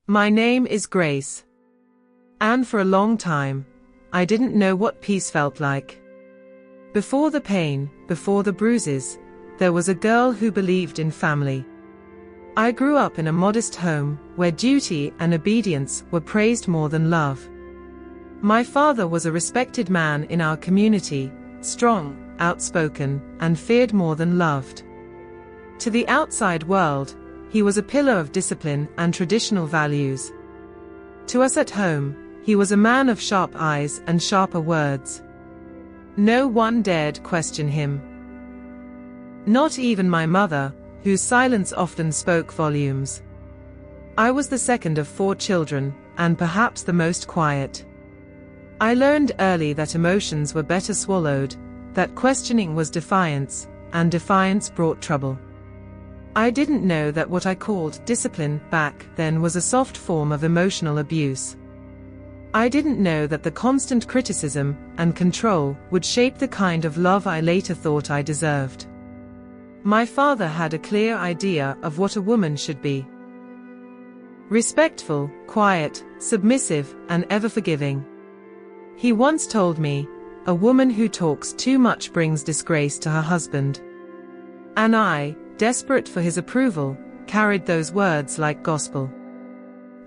My name is Grace. And for a long time, I didn't know what peace felt like. Before the pain, before the bruises, there was a girl who believed in family. I grew up in a modest home, where duty and obedience were praised more than love. My father was a respected man in our community, strong, outspoken, and feared more than loved. To the outside world, he was a pillar of discipline and traditional values. To us at home, he was a man of sharp eyes and sharper words. No one dared question him. Not even my mother, whose silence often spoke volumes. I was the second of 4 children, and perhaps the most quiet. I learned early that emotions were better swallowed, that questioning was defiance, and defiance brought trouble. I didn't know that what I called discipline back then was a soft form of emotional abuse. I didn't know that the constant criticism and control would shape the kind of love I later thought I deserved. My father had a clear idea of what a woman should be. Respectful, quiet, submissive, and ever forgiving. He once told me, "A woman who talks too much brings disgrace to her husband." And I, desperate for his approval, carried those words like gospel.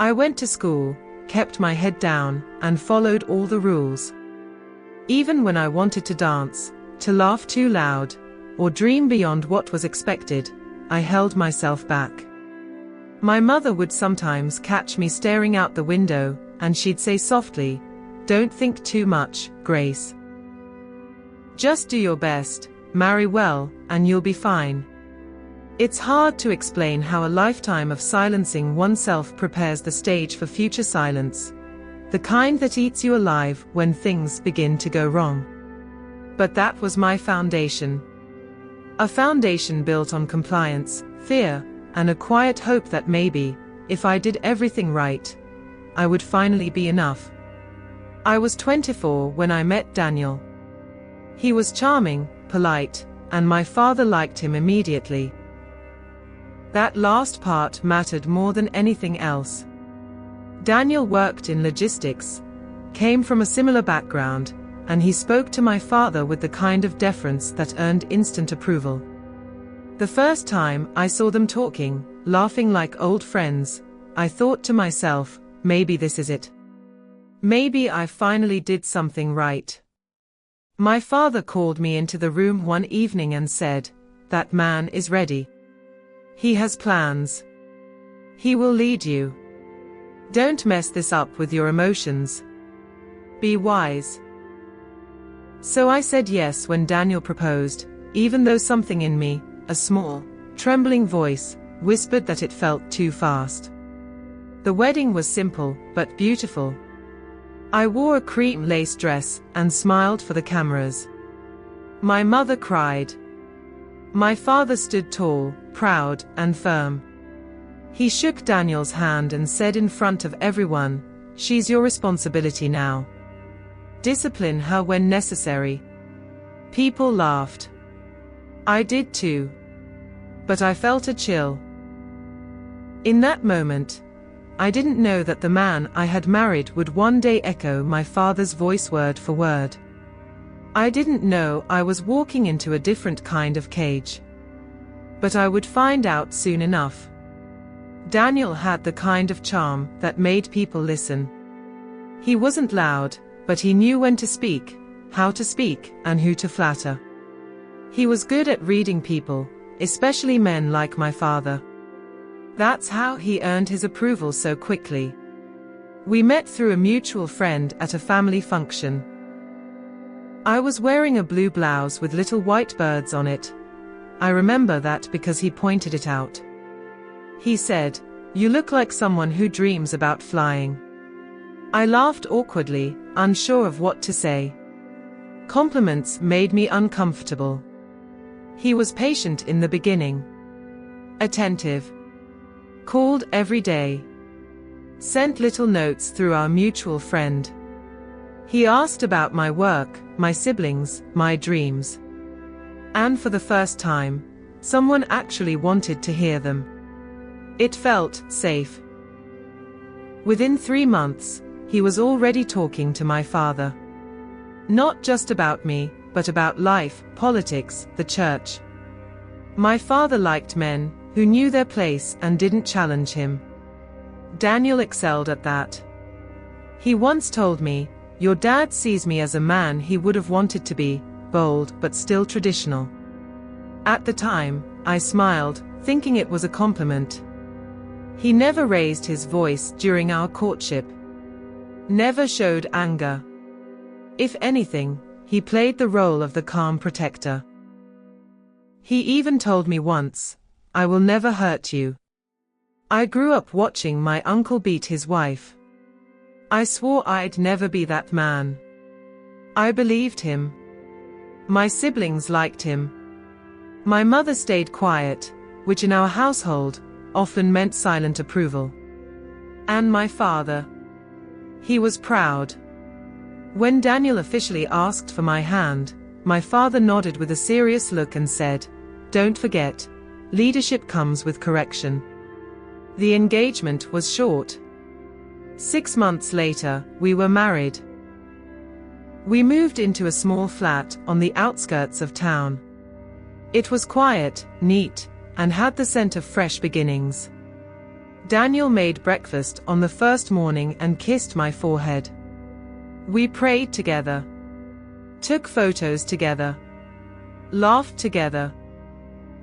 I went to school, kept my head down, and followed all the rules. Even when I wanted to dance, to laugh too loud, or dream beyond what was expected, I held myself back. My mother would sometimes catch me staring out the window, and she'd say softly, "Don't think too much, Grace. Just do your best, marry well, and you'll be fine." It's hard to explain how a lifetime of silencing oneself prepares the stage for future silence, the kind that eats you alive when things begin to go wrong. But that was my foundation. A foundation built on compliance, fear, and a quiet hope that maybe, if I did everything right, I would finally be enough. I was 24 when I met Daniel. He was charming, polite, and my father liked him immediately. That last part mattered more than anything else. Daniel worked in logistics, came from a similar background, and he spoke to my father with the kind of deference that earned instant approval. The first time I saw them talking, laughing like old friends, I thought to myself, maybe this is it. Maybe I finally did something right. My father called me into the room one evening and said, "That man is ready. He has plans. He will lead you. Don't mess this up with your emotions. Be wise." So I said yes when Daniel proposed, even though something in me, a small, trembling voice, whispered that it felt too fast. The wedding was simple, but beautiful. I wore a cream lace dress and smiled for the cameras. My mother cried. My father stood tall, proud, and firm. He shook Daniel's hand and said in front of everyone, "She's your responsibility now. Discipline her when necessary." People laughed. I did too. But I felt a chill. In that moment, I didn't know that the man I had married would one day echo my father's voice word for word. I didn't know I was walking into a different kind of cage. But I would find out soon enough. Daniel had the kind of charm that made people listen. He wasn't loud, but he knew when to speak, how to speak, and who to flatter. He was good at reading people, especially men like my father. That's how he earned his approval so quickly. We met through a mutual friend at a family function. I was wearing a blue blouse with little white birds on it. I remember that because he pointed it out. He said, "You look like someone who dreams about flying." I laughed awkwardly, unsure of what to say. Compliments made me uncomfortable. He was patient in the beginning. Attentive. Called every day. Sent little notes through our mutual friend. He asked about my work, my siblings, my dreams. And for the first time, someone actually wanted to hear them. It felt safe. Within 3 months, he was already talking to my father. Not just about me, but about life, politics, the church. My father liked men who knew their place and didn't challenge him. Daniel excelled at that. He once told me, "Your dad sees me as a man he would have wanted to be, bold but still traditional." At the time, I smiled, thinking it was a compliment. He never raised his voice during our courtship. Never showed anger. If anything, he played the role of the calm protector. He even told me once, "I will never hurt you." I grew up watching my uncle beat his wife. I swore I'd never be that man. I believed him. My siblings liked him. My mother stayed quiet, which in our household often meant silent approval. And my father. He was proud. When Daniel officially asked for my hand, my father nodded with a serious look and said, "Don't forget, leadership comes with correction." The engagement was short. 6 months later, we were married. We moved into a small flat on the outskirts of town. It was quiet, neat, and had the scent of fresh beginnings. Daniel made breakfast on the first morning and kissed my forehead. We prayed together. Took photos together. Laughed together.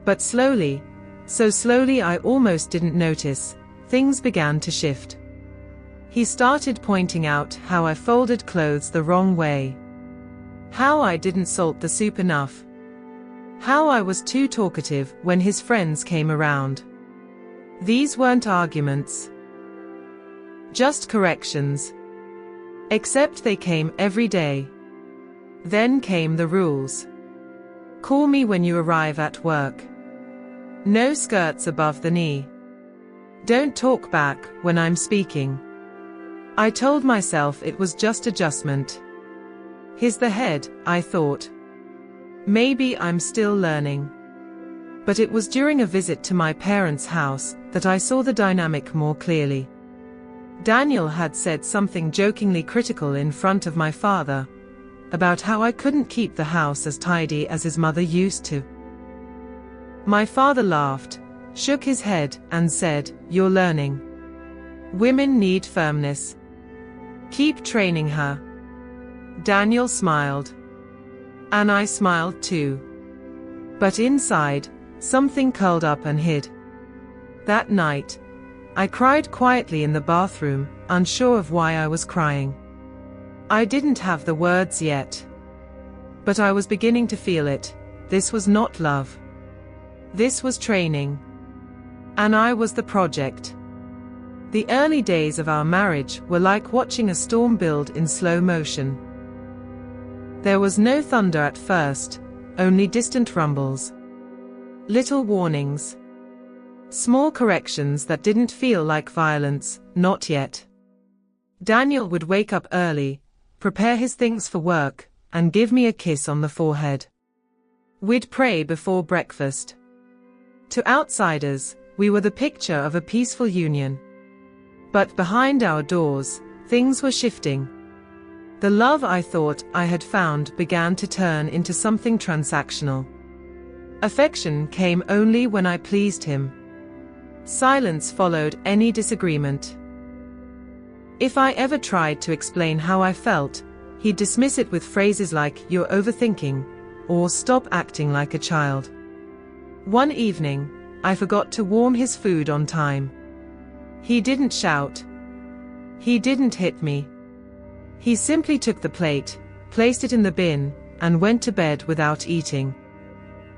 But slowly, so slowly I almost didn't notice, things began to shift. He started pointing out how I folded clothes the wrong way. How I didn't salt the soup enough. How I was too talkative when his friends came around. These weren't arguments. Just corrections. Except they came every day. Then came the rules. Call me when you arrive at work. No skirts above the knee. Don't talk back when I'm speaking. I told myself it was just adjustment. He's the head, I thought. Maybe I'm still learning. But it was during a visit to my parents' house that I saw the dynamic more clearly. Daniel had said something jokingly critical in front of my father, about how I couldn't keep the house as tidy as his mother used to. My father laughed, shook his head, and said, "You're learning. Women need firmness. Keep training her." Daniel smiled. And I smiled too. But inside, something curled up and hid. That night, I cried quietly in the bathroom, unsure of why I was crying. I didn't have the words yet. But I was beginning to feel it. This was not love. This was training. And I was the project. The early days of our marriage were like watching a storm build in slow motion. There was no thunder at first, only distant rumbles. Little warnings. Small corrections that didn't feel like violence, not yet. Daniel would wake up early, prepare his things for work, and give me a kiss on the forehead. We'd pray before breakfast. To outsiders, we were the picture of a peaceful union. But behind our doors, things were shifting. The love I thought I had found began to turn into something transactional. Affection came only when I pleased him. Silence followed any disagreement. If I ever tried to explain how I felt, he'd dismiss it with phrases like, "You're overthinking," or "Stop acting like a child." One evening, I forgot to warm his food on time. He didn't shout. He didn't hit me. He simply took the plate, placed it in the bin, and went to bed without eating.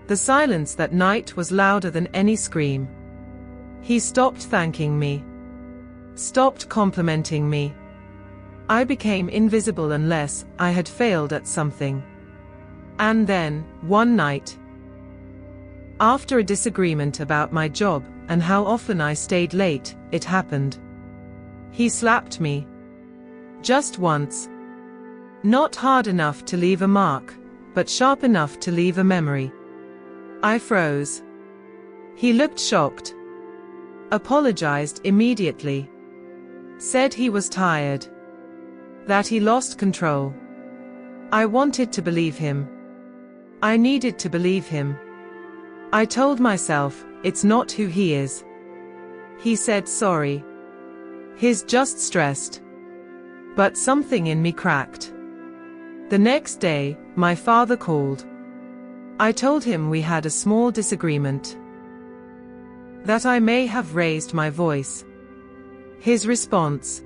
The silence that night was louder than any scream. He stopped thanking me. Stopped complimenting me. I became invisible unless I had failed at something. And then, one night, after a disagreement about my job and how often I stayed late, it happened. He slapped me. Just once. Not hard enough to leave a mark, but sharp enough to leave a memory. I froze. He looked shocked. Apologized immediately. Said he was tired. That he lost control. I wanted to believe him. I needed to believe him. I told myself, it's not who he is. He said sorry. He's just stressed. But something in me cracked. The next day, my father called. I told him we had a small disagreement. That I may have raised my voice. His response: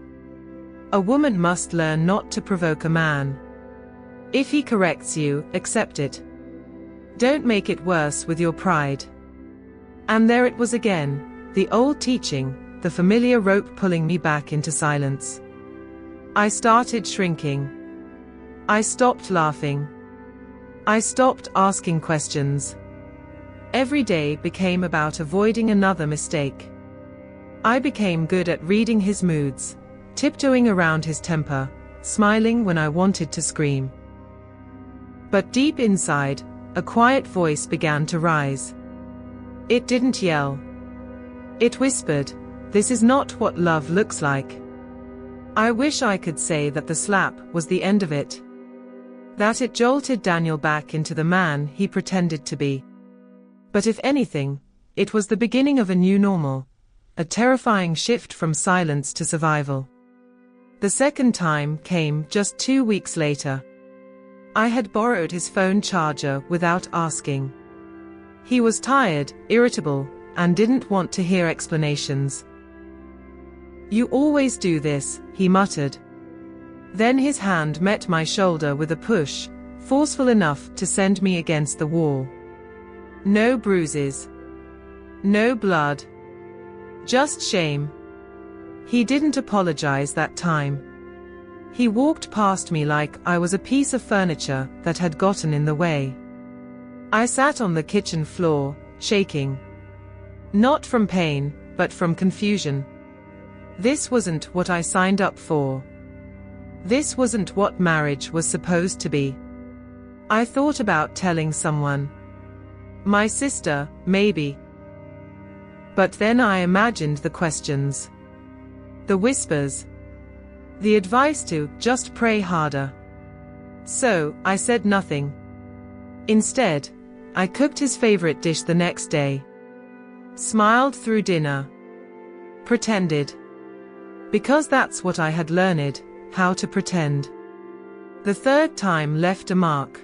a woman must learn not to provoke a man. If he corrects you, accept it. Don't make it worse with your pride. And there it was again, the old teaching, the familiar rope pulling me back into silence. I started shrinking. I stopped laughing. I stopped asking questions. Every day became about avoiding another mistake. I became good at reading his moods, tiptoeing around his temper, smiling when I wanted to scream. But deep inside, a quiet voice began to rise. It didn't yell. It whispered, "This is not what love looks like." I wish I could say that the slap was the end of it. That it jolted Daniel back into the man he pretended to be. But if anything, it was the beginning of a new normal, a terrifying shift from silence to survival. The second time came just 2 weeks later. I had borrowed his phone charger without asking. He was tired, irritable, and didn't want to hear explanations. "You always do this," he muttered. Then his hand met my shoulder with a push, forceful enough to send me against the wall. No bruises. No blood. Just shame. He didn't apologize that time. He walked past me like I was a piece of furniture that had gotten in the way. I sat on the kitchen floor, shaking. Not from pain, but from confusion. This wasn't what I signed up for. This wasn't what marriage was supposed to be. I thought about telling someone. My sister, maybe. But then I imagined the questions. The whispers. The advice to just pray harder. So, I said nothing. Instead, I cooked his favorite dish the next day. Smiled through dinner. Pretended. Because that's what I had learned, how to pretend. The third time left a mark.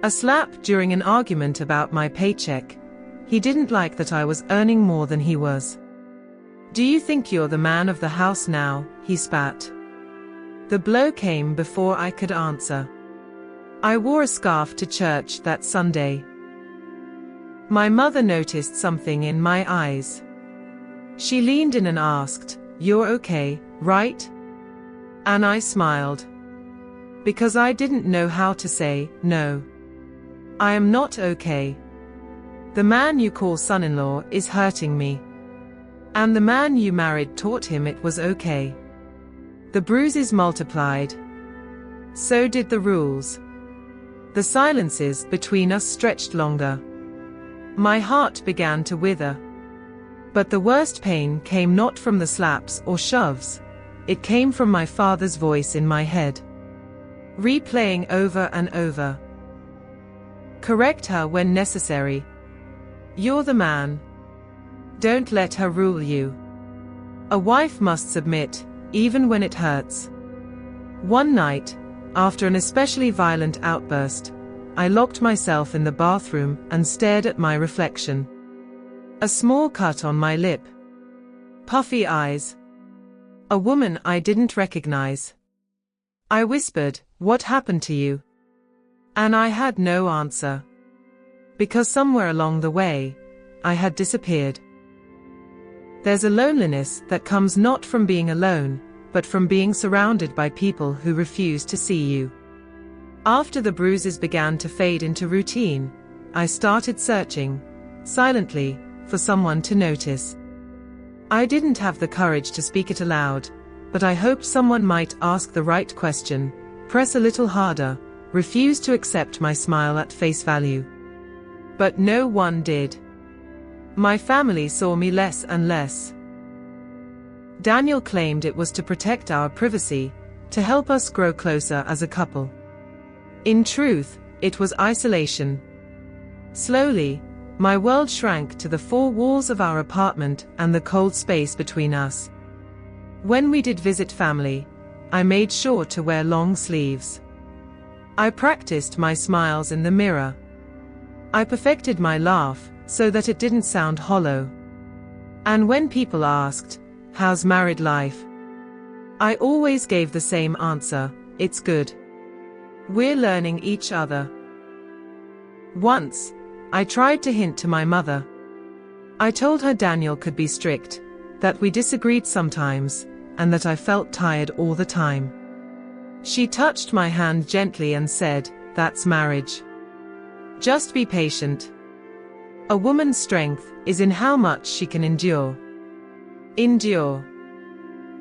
A slap during an argument about my paycheck. He didn't like that I was earning more than he was. "Do you think you're the man of the house now?" he spat. The blow came before I could answer. I wore a scarf to church that Sunday. My mother noticed something in my eyes. She leaned in and asked, "You're okay, right?" And I smiled. Because I didn't know how to say, no. I am not okay. The man you call son-in-law is hurting me. And the man you married taught him it was okay. The bruises multiplied. So did the rules. The silences between us stretched longer. My heart began to wither. But the worst pain came not from the slaps or shoves. It came from my father's voice in my head. Replaying over and over. Correct her when necessary. You're the man. Don't let her rule you. A wife must submit, even when it hurts. One night, after an especially violent outburst, I locked myself in the bathroom and stared at my reflection. A small cut on my lip. Puffy eyes. A woman I didn't recognize. I whispered, "What happened to you?" And I had no answer. Because somewhere along the way, I had disappeared. There's a loneliness that comes not from being alone, but from being surrounded by people who refuse to see you. After the bruises began to fade into routine, I started searching, silently, for someone to notice. I didn't have the courage to speak it aloud, but I hoped someone might ask the right question, press a little harder, refuse to accept my smile at face value. But no one did. My family saw me less and less. Daniel claimed it was to protect our privacy, to help us grow closer as a couple. In truth, it was isolation. Slowly, my world shrank to the four walls of our apartment and the cold space between us. When we did visit family, I made sure to wear long sleeves. I practiced my smiles in the mirror. I perfected my laugh so that it didn't sound hollow. And when people asked, "How's married life?" I always gave the same answer: "It's good. We're learning each other." Once, I tried to hint to my mother. I told her Daniel could be strict, that we disagreed sometimes, and that I felt tired all the time. She touched my hand gently and said, "That's marriage. Just be patient. A woman's strength is in how much she can endure." Endure.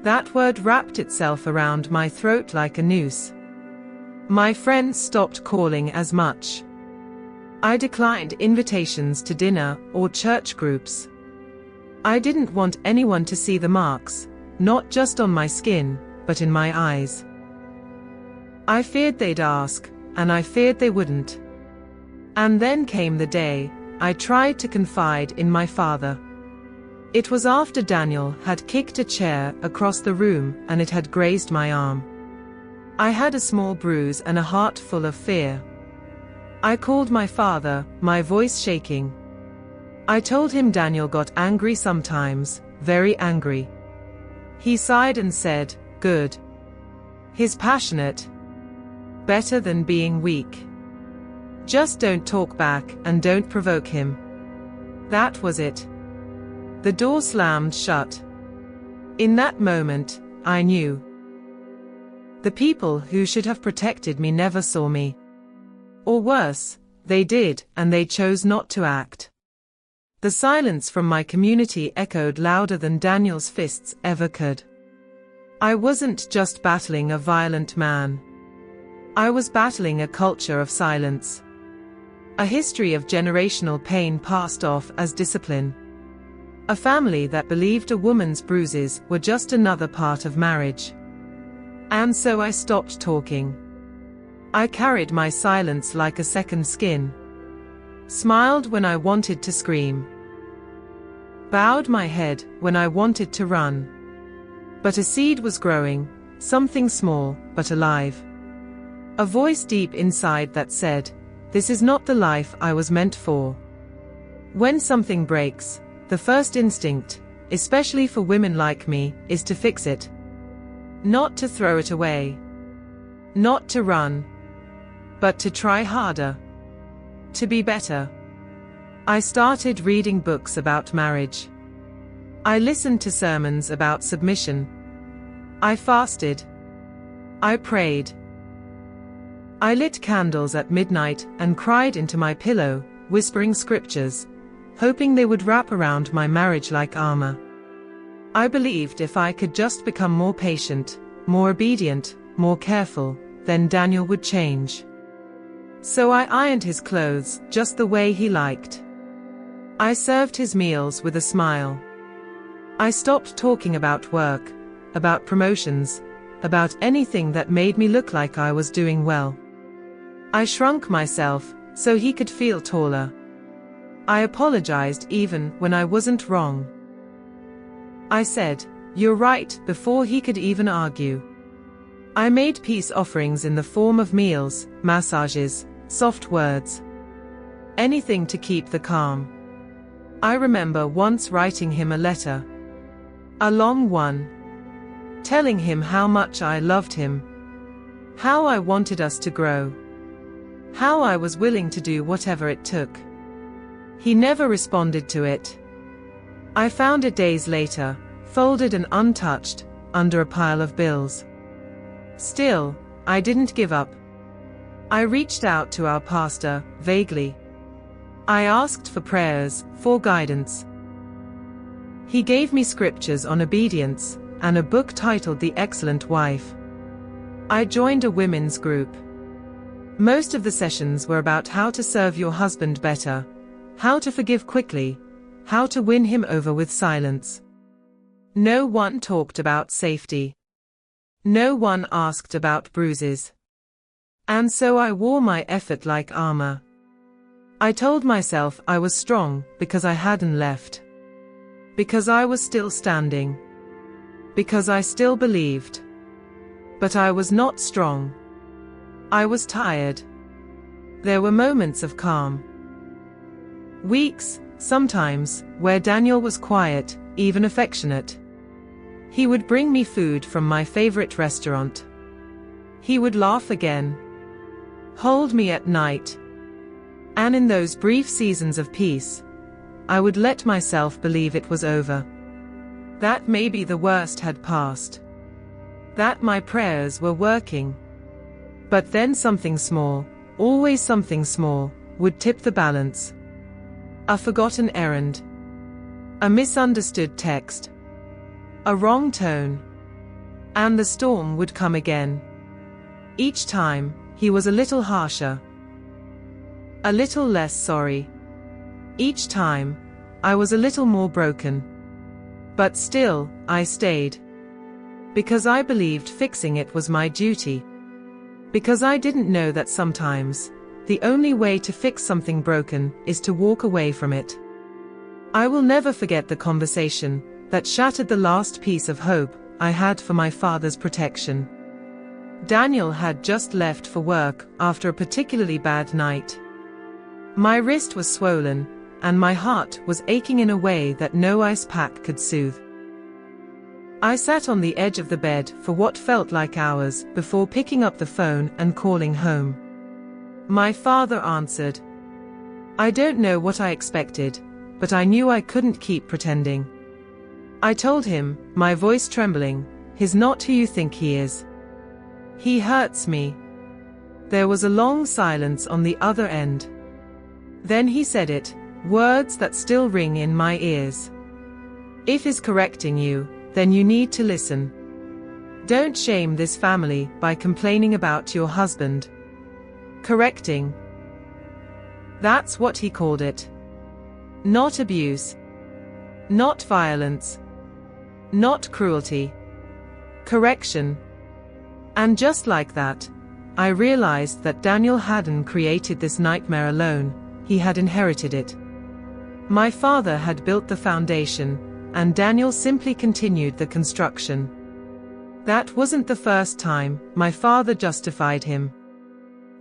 That word wrapped itself around my throat like a noose. My friends stopped calling as much. I declined invitations to dinner or church groups. I didn't want anyone to see the marks, not just on my skin, but in my eyes. I feared they'd ask, and I feared they wouldn't. And then came the day I tried to confide in my father. It was after Daniel had kicked a chair across the room and it had grazed my arm. I had a small bruise and a heart full of fear. I called my father, my voice shaking. I told him Daniel got angry sometimes, very angry. He sighed and said, "Good. He's passionate. Better than being weak. Just don't talk back and don't provoke him." That was it. The door slammed shut. In that moment, I knew. The people who should have protected me never saw me. Or worse, they did, and they chose not to act. The silence from my community echoed louder than Daniel's fists ever could. I wasn't just battling a violent man. I was battling a culture of silence. A history of generational pain passed off as discipline. A family that believed a woman's bruises were just another part of marriage. And so I stopped talking. I carried my silence like a second skin. Smiled when I wanted to scream. Bowed my head when I wanted to run. But a seed was growing, something small, but alive. A voice deep inside that said, "This is not the life I was meant for." When something breaks, the first instinct, especially for women like me, is to fix it. Not to throw it away. Not to run. But to try harder. To be better. I started reading books about marriage. I listened to sermons about submission. I fasted. I prayed. I lit candles at midnight and cried into my pillow, whispering scriptures, hoping they would wrap around my marriage like armor. I believed if I could just become more patient, more obedient, more careful, then Daniel would change. So I ironed his clothes just the way he liked. I served his meals with a smile. I stopped talking about work, about promotions, about anything that made me look like I was doing well. I shrunk myself so he could feel taller. I apologized even when I wasn't wrong. I said, "You're right," before he could even argue. I made peace offerings in the form of meals, massages, soft words. Anything to keep the calm. I remember once writing him a letter. A long one. Telling him how much I loved him. How I wanted us to grow. How I was willing to do whatever it took. He never responded to it. I found it days later, folded and untouched, under a pile of bills. Still, I didn't give up. I reached out to our pastor, vaguely. I asked for prayers, for guidance. He gave me scriptures on obedience, and a book titled The Excellent Wife. I joined a women's group. Most of the sessions were about how to serve your husband better, how to forgive quickly, how to win him over with silence. No one talked about safety. No one asked about bruises. And so I wore my effort like armor. I told myself I was strong because I hadn't left. Because I was still standing. Because I still believed. But I was not strong. I was tired. There were moments of calm. Weeks, sometimes, where Daniel was quiet, even affectionate. He would bring me food from my favorite restaurant. He would laugh again. Hold me at night. And in those brief seasons of peace, I would let myself believe it was over. That maybe the worst had passed. That my prayers were working. But then something small, always something small, would tip the balance. A forgotten errand. A misunderstood text. A wrong tone. And the storm would come again. Each time, he was a little harsher. A little less sorry. Each time, I was a little more broken. But still, I stayed. Because I believed fixing it was my duty. Because I didn't know that sometimes, the only way to fix something broken is to walk away from it. I will never forget the conversation that shattered the last piece of hope I had for my father's protection. Daniel had just left for work after a particularly bad night. My wrist was swollen, and my heart was aching in a way that no ice pack could soothe. I sat on the edge of the bed for what felt like hours before picking up the phone and calling home. My father answered. I don't know what I expected, but I knew I couldn't keep pretending. I told him, my voice trembling, he's not who you think he is. He hurts me. There was a long silence on the other end. Then he said it, words that still ring in my ears. If he's correcting you, then you need to listen. Don't shame this family by complaining about your husband. Correcting. That's what he called it. Not abuse. Not violence. Not cruelty. Correction. And just like that, I realized that Daniel hadn't created this nightmare alone, he had inherited it. My father had built the foundation, and Daniel simply continued the construction. That wasn't the first time my father justified him.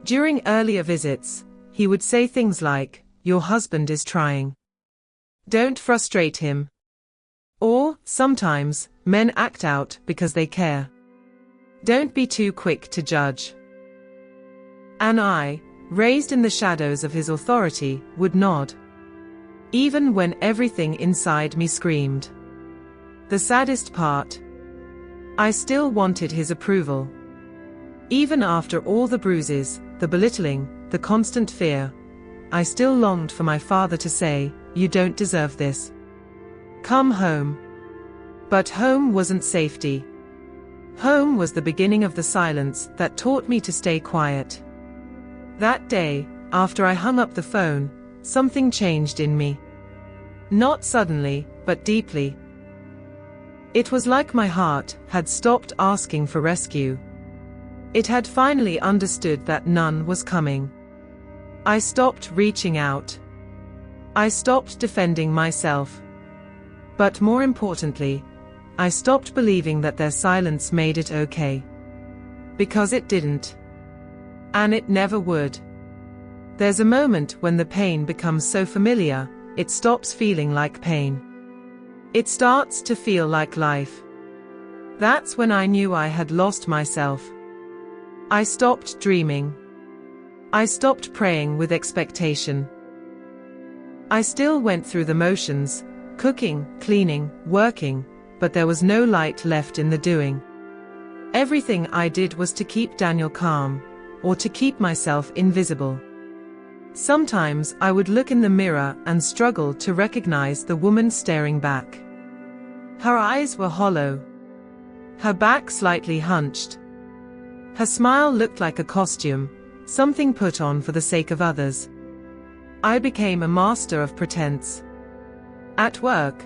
During earlier visits, he would say things like, your husband is trying. Don't frustrate him. Or, sometimes, men act out because they care. Don't be too quick to judge. And I, raised in the shadows of his authority, would nod. Even when everything inside me screamed. The saddest part. I still wanted his approval. Even after all the bruises, the belittling, the constant fear, I still longed for my father to say, you don't deserve this. Come home. But home wasn't safety. Home was the beginning of the silence that taught me to stay quiet. That day, after I hung up the phone, something changed in me. Not suddenly, but deeply. It was like my heart had stopped asking for rescue. It had finally understood that none was coming. I stopped reaching out. I stopped defending myself. But more importantly, I stopped believing that their silence made it okay. Because it didn't. And it never would. There's a moment when the pain becomes so familiar, it stops feeling like pain. It starts to feel like life. That's when I knew I had lost myself. I stopped dreaming. I stopped praying with expectation. I still went through the motions, cooking, cleaning, working, but there was no light left in the doing. Everything I did was to keep Daniel calm, or to keep myself invisible. Sometimes I would look in the mirror and struggle to recognize the woman staring back. Her eyes were hollow. Her back slightly hunched. Her smile looked like a costume, something put on for the sake of others. I became a master of pretense. At work,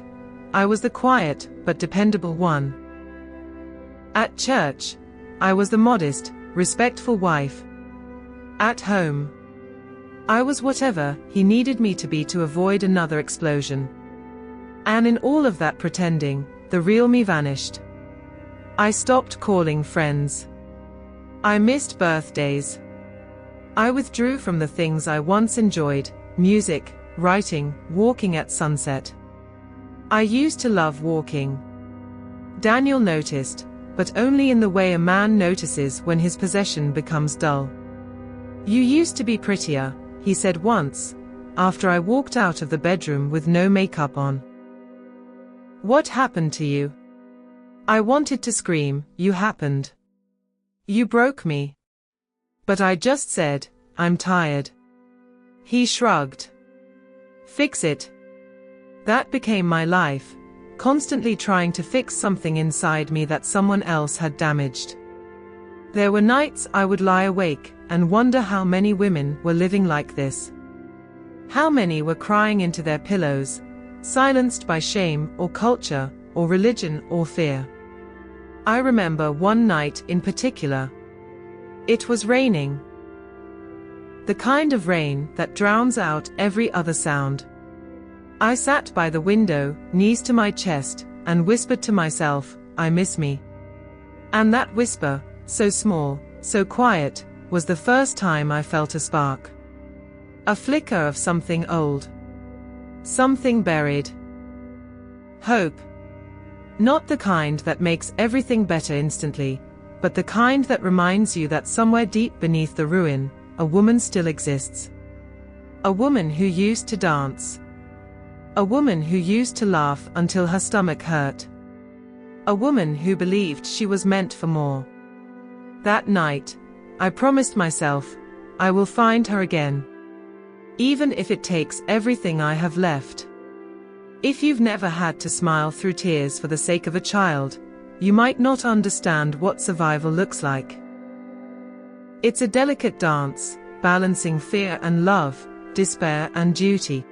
I was the quiet but dependable one. At church, I was the modest, respectful wife. At home, I was whatever he needed me to be to avoid another explosion. And in all of that pretending, the real me vanished. I stopped calling friends. I missed birthdays. I withdrew from the things I once enjoyed: music, writing, walking at sunset. I used to love walking. Daniel noticed, but only in the way a man notices when his possession becomes dull. "You used to be prettier," he said once, after I walked out of the bedroom with no makeup on. "What happened to you?" I wanted to scream, "You happened. You broke me." But I just said, "I'm tired." He shrugged. "Fix it." That became my life, constantly trying to fix something inside me that someone else had damaged. There were nights I would lie awake and wonder how many women were living like this. How many were crying into their pillows, silenced by shame or culture or religion or fear. I remember one night in particular. It was raining. The kind of rain that drowns out every other sound. I sat by the window, knees to my chest, and whispered to myself, "I miss me." And that whisper, so small, so quiet, was the first time I felt a spark. A flicker of something old. Something buried. Hope. Not the kind that makes everything better instantly, but the kind that reminds you that somewhere deep beneath the ruin, a woman still exists. A woman who used to dance. A woman who used to laugh until her stomach hurt. A woman who believed she was meant for more. That night, I promised myself, I will find her again. Even if it takes everything I have left. If you've never had to smile through tears for the sake of a child, you might not understand what survival looks like. It's a delicate dance, balancing fear and love, despair and duty.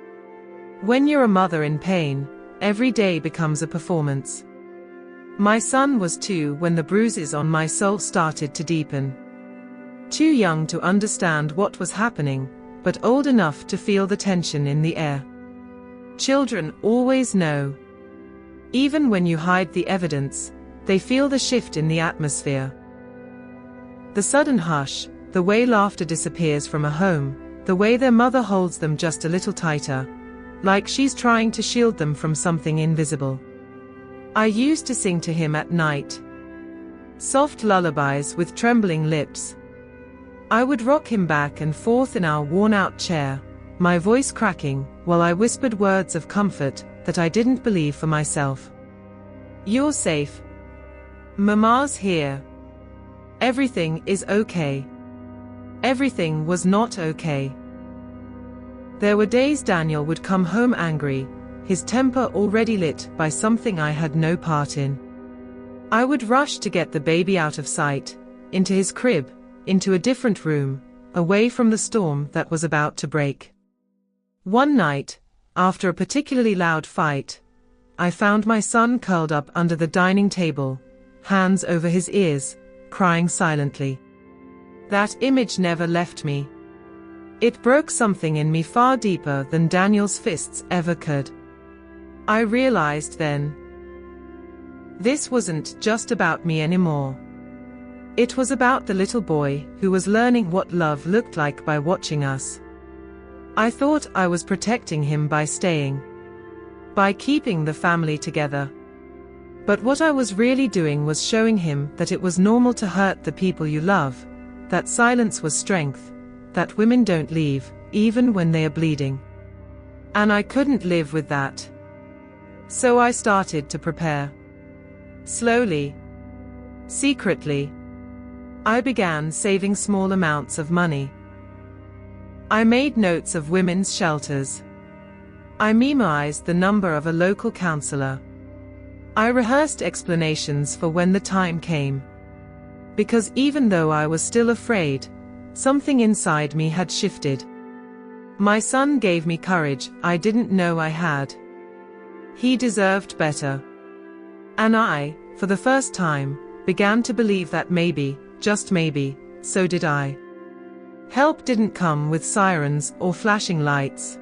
When you're a mother in pain, every day becomes a performance. My son was 2 when the bruises on my soul started to deepen. Too young to understand what was happening, but old enough to feel the tension in the air. Children always know. Even when you hide the evidence, they feel the shift in the atmosphere. The sudden hush, the way laughter disappears from a home, the way their mother holds them just a little tighter, like she's trying to shield them from something invisible. I used to sing to him at night. Soft lullabies with trembling lips. I would rock him back and forth in our worn-out chair, my voice cracking, while I whispered words of comfort that I didn't believe for myself. "You're safe. Mama's here. Everything is okay." Everything was not okay. There were days Daniel would come home angry, his temper already lit by something I had no part in. I would rush to get the baby out of sight, into his crib, into a different room, away from the storm that was about to break. One night, after a particularly loud fight, I found my son curled up under the dining table, hands over his ears, crying silently. That image never left me. It broke something in me far deeper than Daniel's fists ever could. I realized then, this wasn't just about me anymore. It was about the little boy who was learning what love looked like by watching us. I thought I was protecting him by staying, by keeping the family together. But what I was really doing was showing him that it was normal to hurt the people you love, that silence was strength, that women don't leave, even when they are bleeding. And I couldn't live with that. So I started to prepare. Slowly. Secretly. I began saving small amounts of money. I made notes of women's shelters. I memorized the number of a local counselor. I rehearsed explanations for when the time came. Because even though I was still afraid, something inside me had shifted. My son gave me courage I didn't know I had. He deserved better. And I, for the first time, began to believe that maybe, just maybe, so did I. Help didn't come with sirens or flashing lights.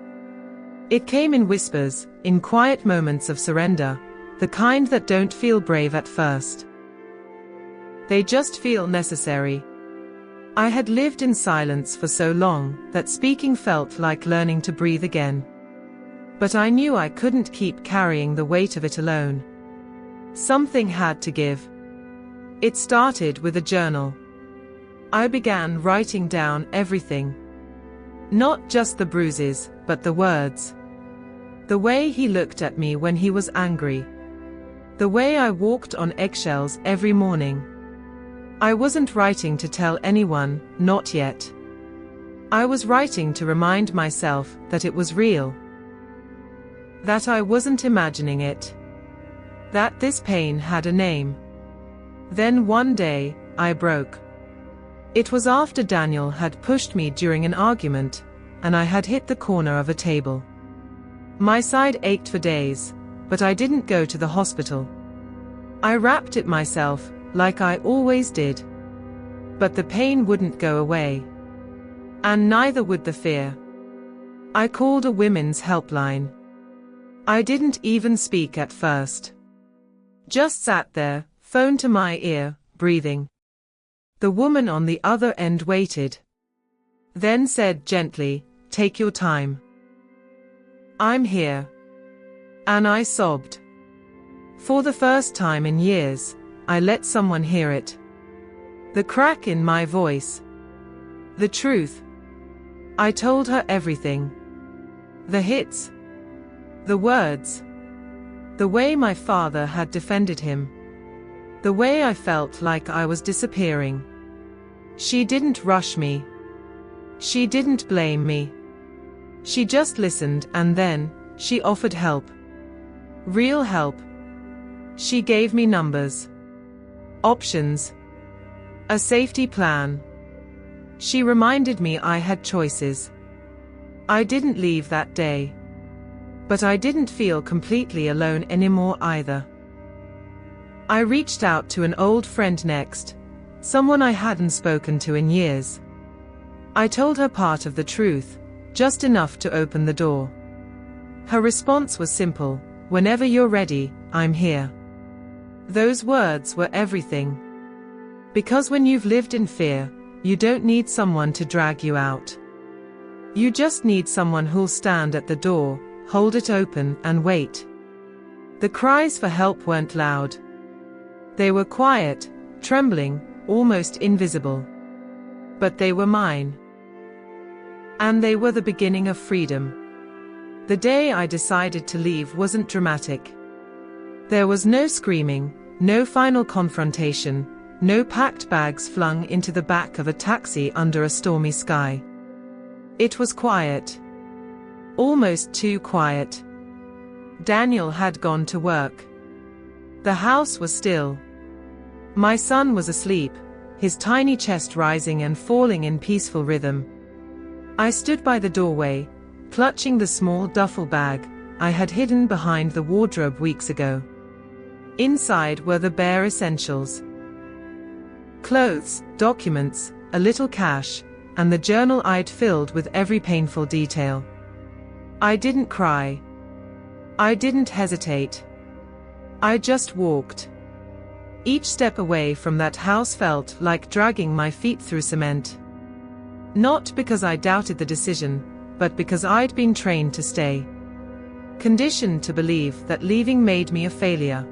It came in whispers, in quiet moments of surrender, the kind that don't feel brave at first. They just feel necessary. I had lived in silence for so long that speaking felt like learning to breathe again. But I knew I couldn't keep carrying the weight of it alone. Something had to give. It started with a journal. I began writing down everything. Not just the bruises, but the words. The way he looked at me when he was angry. The way I walked on eggshells every morning. I wasn't writing to tell anyone, not yet. I was writing to remind myself that it was real. That I wasn't imagining it. That this pain had a name. Then one day, I broke. It was after Daniel had pushed me during an argument, and I had hit the corner of a table. My side ached for days, but I didn't go to the hospital. I wrapped it myself, like I always did. But the pain wouldn't go away. And neither would the fear. I called a women's helpline. I didn't even speak at first. Just sat there, phone to my ear, breathing. The woman on the other end waited. Then said gently, "Take your time. I'm here." And I sobbed. For the first time in years, I let someone hear it. The crack in my voice. The truth. I told her everything. The hits. The words. The way my father had defended him. The way I felt like I was disappearing. She didn't rush me. She didn't blame me. She just listened, and then, she offered help. Real help. She gave me numbers. Options. A safety plan. She reminded me I had choices. I didn't leave that day. But I didn't feel completely alone anymore either. I reached out to an old friend next, someone I hadn't spoken to in years. I told her part of the truth, just enough to open the door. Her response was simple: "Whenever you're ready, I'm here." Those words were everything. Because when you've lived in fear, you don't need someone to drag you out. You just need someone who'll stand at the door, hold it open, and wait. The cries for help weren't loud. They were quiet, trembling, almost invisible. But they were mine. And they were the beginning of freedom. The day I decided to leave wasn't dramatic. There was no screaming, no final confrontation, no packed bags flung into the back of a taxi under a stormy sky. It was quiet. Almost too quiet. Daniel had gone to work. The house was still. My son was asleep, his tiny chest rising and falling in peaceful rhythm. I stood by the doorway, clutching the small duffel bag I had hidden behind the wardrobe weeks ago. Inside were the bare essentials. Clothes, documents, a little cash, and the journal I'd filled with every painful detail. I didn't cry. I didn't hesitate. I just walked. Each step away from that house felt like dragging my feet through cement. Not because I doubted the decision, but because I'd been trained to stay. Conditioned to believe that leaving made me a failure.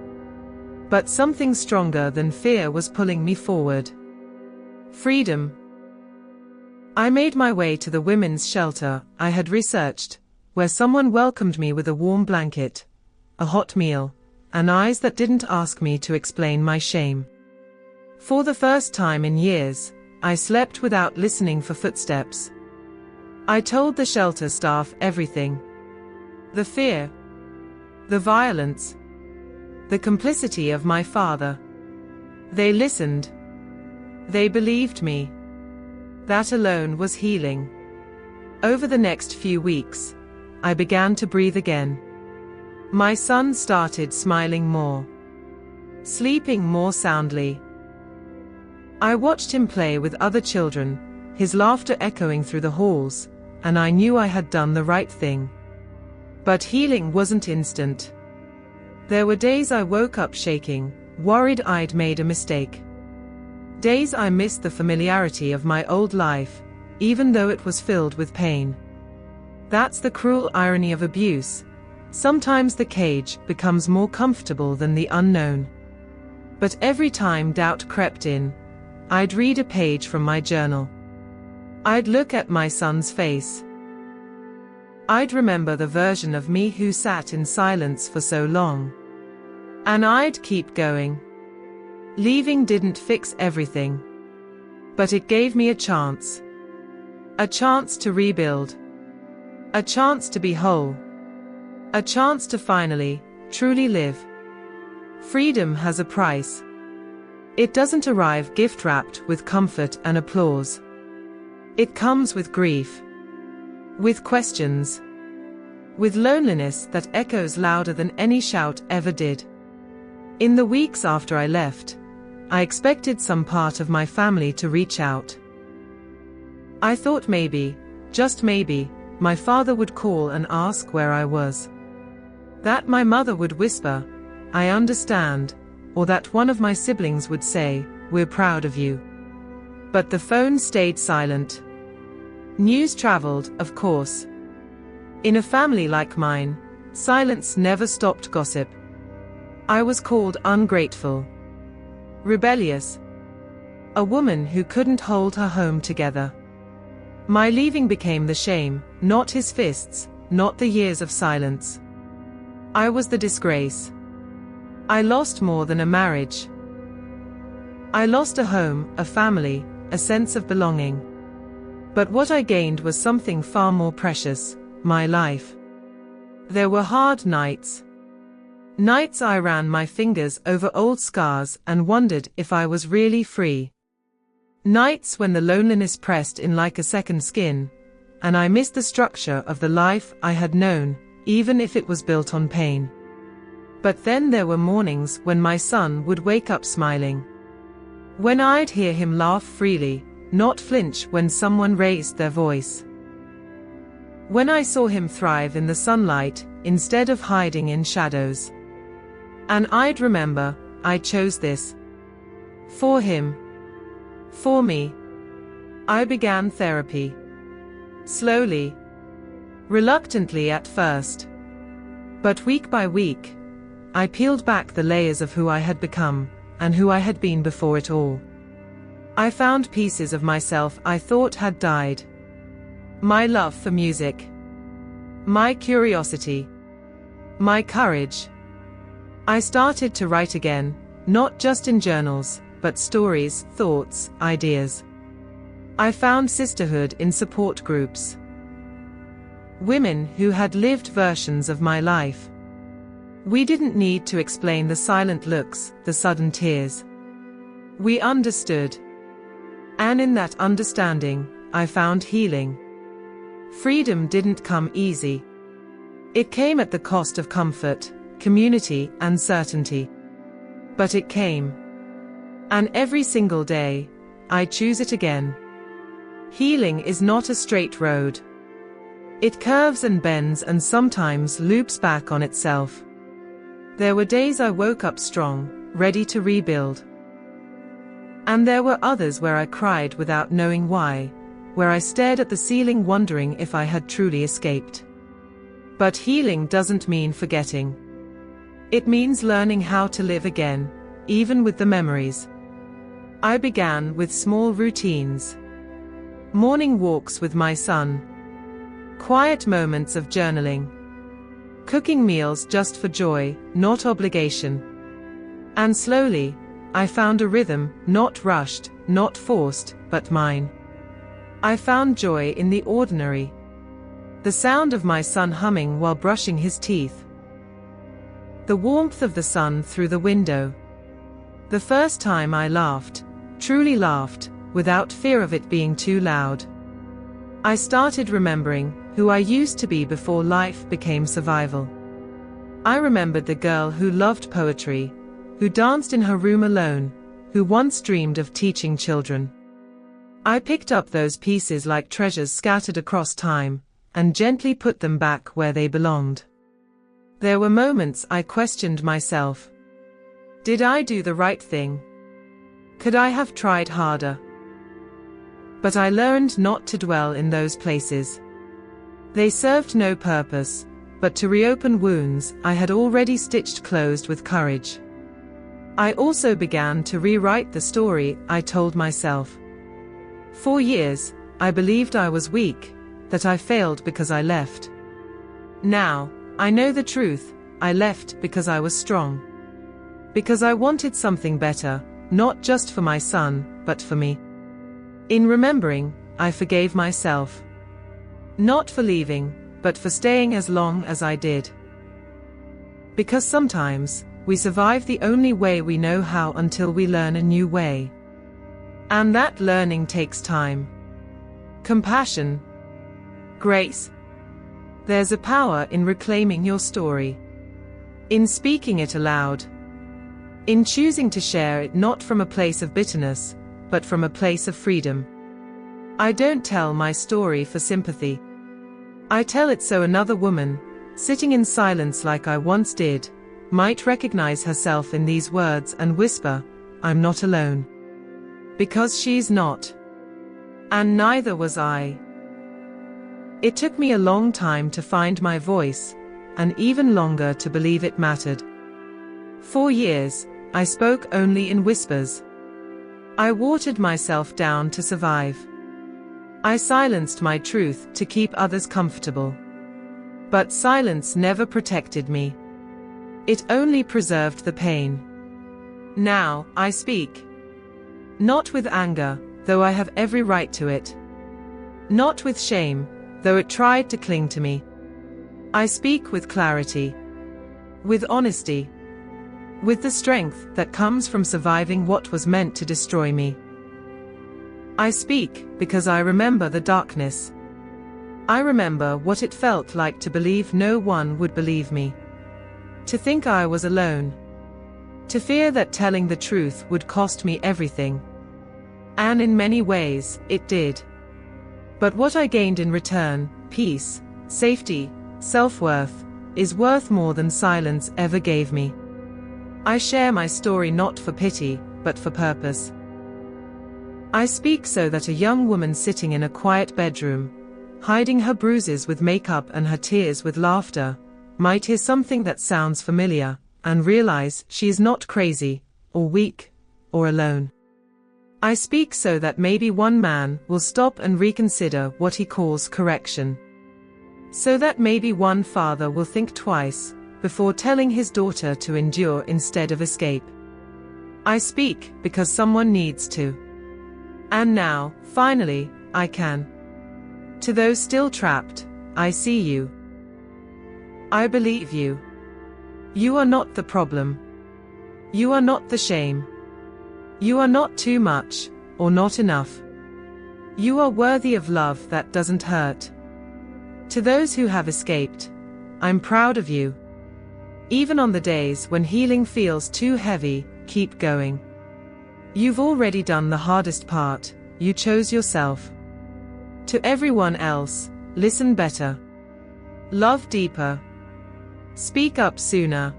But something stronger than fear was pulling me forward. Freedom. I made my way to the women's shelter I had researched, where someone welcomed me with a warm blanket, a hot meal, and eyes that didn't ask me to explain my shame. For the first time in years, I slept without listening for footsteps. I told the shelter staff everything. The fear. The violence. The complicity of my father. They listened. They believed me. That alone was healing. Over the next few weeks, I began to breathe again. My son started smiling more, sleeping more soundly. I watched him play with other children, his laughter echoing through the halls, and I knew I had done the right thing. But healing wasn't instant. There were days I woke up shaking, worried I'd made a mistake. Days I missed the familiarity of my old life, even though it was filled with pain. That's the cruel irony of abuse. Sometimes the cage becomes more comfortable than the unknown. But every time doubt crept in, I'd read a page from my journal. I'd look at my son's face. I'd remember the version of me who sat in silence for so long. And I'd keep going. Leaving didn't fix everything. But it gave me a chance. A chance to rebuild. A chance to be whole. A chance to finally, truly live. Freedom has a price. It doesn't arrive gift-wrapped with comfort and applause. It comes with grief. With questions. With loneliness that echoes louder than any shout ever did. In the weeks after I left, I expected some part of my family to reach out. I thought maybe, just maybe, my father would call and ask where I was. That my mother would whisper, "I understand," or that one of my siblings would say, "We're proud of you." But the phone stayed silent. News traveled, of course. In a family like mine, silence never stopped gossip. I was called ungrateful, rebellious, a woman who couldn't hold her home together. My leaving became the shame, not his fists, not the years of silence. I was the disgrace. I lost more than a marriage. I lost a home, a family, a sense of belonging. But what I gained was something far more precious, my life. There were hard nights. Nights I ran my fingers over old scars and wondered if I was really free. Nights when the loneliness pressed in like a second skin, and I missed the structure of the life I had known, even if it was built on pain. But then there were mornings when my son would wake up smiling. When I'd hear him laugh freely, not flinch when someone raised their voice. When I saw him thrive in the sunlight, instead of hiding in shadows. And I'd remember, I chose this. For him. For me. I began therapy. Slowly. Reluctantly at first. But week by week, I peeled back the layers of who I had become, and who I had been before it all. I found pieces of myself I thought had died. My love for music. My curiosity. My courage. I started to write again, not just in journals, but stories, thoughts, ideas. I found sisterhood in support groups. Women who had lived versions of my life. We didn't need to explain the silent looks, the sudden tears. We understood. And in that understanding, I found healing. Freedom didn't come easy. It came at the cost of comfort, community, and certainty. But it came. And every single day, I choose it again. Healing is not a straight road. It curves and bends and sometimes loops back on itself. There were days I woke up strong, ready to rebuild. And there were others where I cried without knowing why, where I stared at the ceiling wondering if I had truly escaped. But healing doesn't mean forgetting. It means learning how to live again, even with the memories. I began with small routines. Morning walks with my son. Quiet moments of journaling. Cooking meals just for joy, not obligation. And slowly, I found a rhythm, not rushed, not forced, but mine. I found joy in the ordinary. The sound of my son humming while brushing his teeth. The warmth of the sun through the window. The first time I laughed, truly laughed, without fear of it being too loud. I started remembering who I used to be before life became survival. I remembered the girl who loved poetry, who danced in her room alone, who once dreamed of teaching children. I picked up those pieces like treasures scattered across time, and gently put them back where they belonged. There were moments I questioned myself. Did I do the right thing? Could I have tried harder? But I learned not to dwell in those places. They served no purpose, but to reopen wounds I had already stitched closed with courage. I also began to rewrite the story I told myself. For years, I believed I was weak, that I failed because I left. Now, I know the truth. I left because I was strong. Because I wanted something better, not just for my son, but for me. In remembering, I forgave myself. Not for leaving, but for staying as long as I did. Because sometimes, we survive the only way we know how until we learn a new way. And that learning takes time. Compassion. Grace. There's a power in reclaiming your story. In speaking it aloud. In choosing to share it not from a place of bitterness, but from a place of freedom. I don't tell my story for sympathy. I tell it so another woman, sitting in silence like I once did, might recognize herself in these words and whisper, "I'm not alone." Because she's not. And neither was I. It took me a long time to find my voice, and even longer to believe it mattered. For years, I spoke only in whispers. I watered myself down to survive. I silenced my truth to keep others comfortable. But silence never protected me. It only preserved the pain. Now, I speak. Not with anger, though I have every right to it. Not with shame, though it tried to cling to me. I speak with clarity. With honesty. With the strength that comes from surviving what was meant to destroy me. I speak because I remember the darkness. I remember what it felt like to believe no one would believe me. To think I was alone. To fear that telling the truth would cost me everything. And in many ways, it did. But what I gained in return, peace, safety, self-worth, is worth more than silence ever gave me. I share my story not for pity, but for purpose. I speak so that a young woman sitting in a quiet bedroom, hiding her bruises with makeup and her tears with laughter, might hear something that sounds familiar, and realize she is not crazy, or weak, or alone. I speak so that maybe one man will stop and reconsider what he calls correction. So that maybe one father will think twice, before telling his daughter to endure instead of escape. I speak because someone needs to. And now, finally, I can. To those still trapped, I see you. I believe you. You are not the problem. You are not the shame. You are not too much, or not enough. You are worthy of love that doesn't hurt. To those who have escaped, I'm proud of you. Even on the days when healing feels too heavy, keep going. You've already done the hardest part, you chose yourself. To everyone else, listen better. Love deeper. Speak up sooner.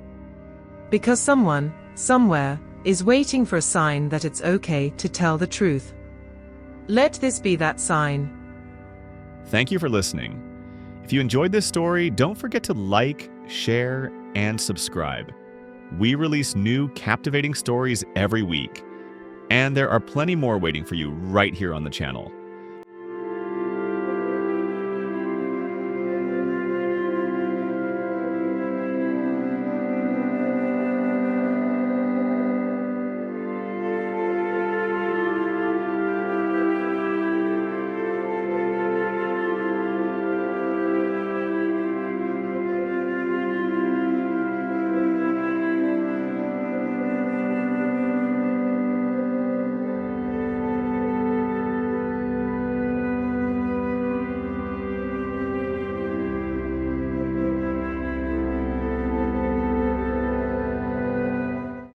Because someone, somewhere, is waiting for a sign that it's okay to tell the truth. Let this be that sign. Thank you for listening. If you enjoyed this story, don't forget to like, share, and subscribe. We release new captivating stories every week, and there are plenty more waiting for you right here on the channel.